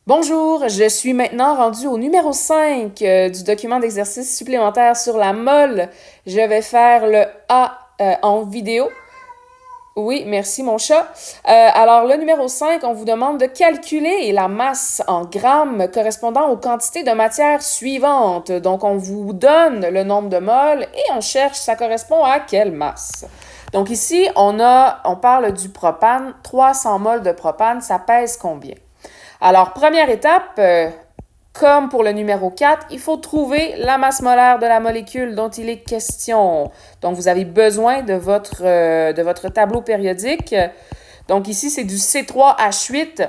Bonjour, je suis maintenant rendue au numéro 5 du document d'exercice supplémentaire sur la molle. Je vais faire le A en vidéo. Oui, merci mon chat. Alors le numéro 5, on vous demande de calculer la masse en grammes correspondant aux quantités de matière suivantes. Donc on vous donne le nombre de moles et on cherche ça correspond à quelle masse. Donc ici, on parle du propane, 300 moles de propane, ça pèse combien? Alors, première étape, comme pour le numéro 4, il faut trouver la masse molaire de la molécule dont il est question. Donc, vous avez besoin de votre tableau périodique. Donc, ici, c'est du C3H8.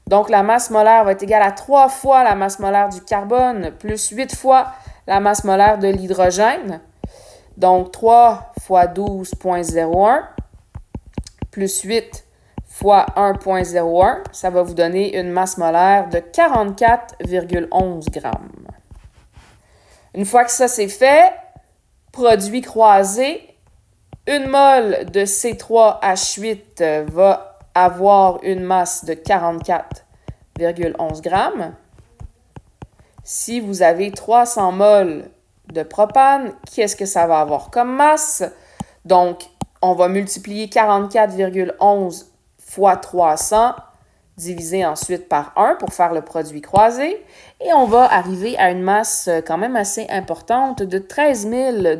Donc, la masse molaire va être égale à 3 fois la masse molaire du carbone plus 8 fois la masse molaire de l'hydrogène. Donc, 3 fois 12,01 plus 8 fois 1,01, ça va vous donner une masse molaire de 44,11 grammes. Une fois que ça c'est fait, produit croisé, une mole de C3H8 va avoir une masse de 44,11 grammes. Si vous avez 300 moles de propane, qu'est-ce que ça va avoir comme masse? Donc, on va multiplier 44,11 fois 300, divisé ensuite par 1 pour faire le produit croisé. Et on va arriver à une masse quand même assez importante de 13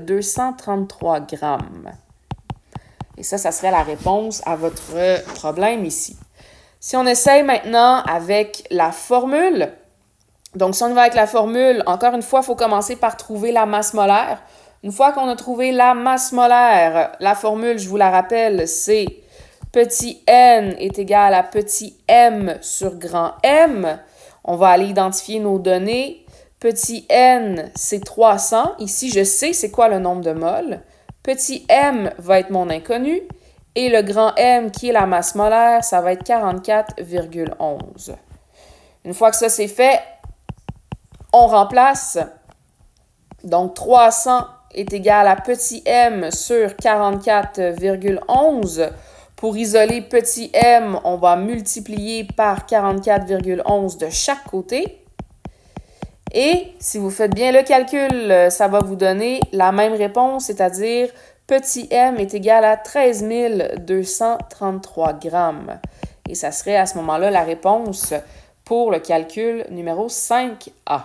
233 grammes. Et ça serait la réponse à votre problème ici. Si on essaye maintenant avec la formule, donc si on y va avec la formule, encore une fois, il faut commencer par trouver la masse molaire. Une fois qu'on a trouvé la masse molaire, la formule, je vous la rappelle, c'est petit n est égal à petit m sur grand M. On va aller identifier nos données. Petit n, c'est 300. Ici, je sais c'est quoi le nombre de moles. Petit m va être mon inconnu. Et le grand M, qui est la masse molaire, ça va être 44,11. Une fois que ça c'est fait, on remplace. Donc, 300 est égal à petit m sur 44,11. Pour isoler petit m, on va multiplier par 44,11 de chaque côté. Et si vous faites bien le calcul, ça va vous donner la même réponse, c'est-à-dire petit m est égal à 13 233 grammes. Et ça serait à ce moment-là la réponse pour le calcul numéro 5A.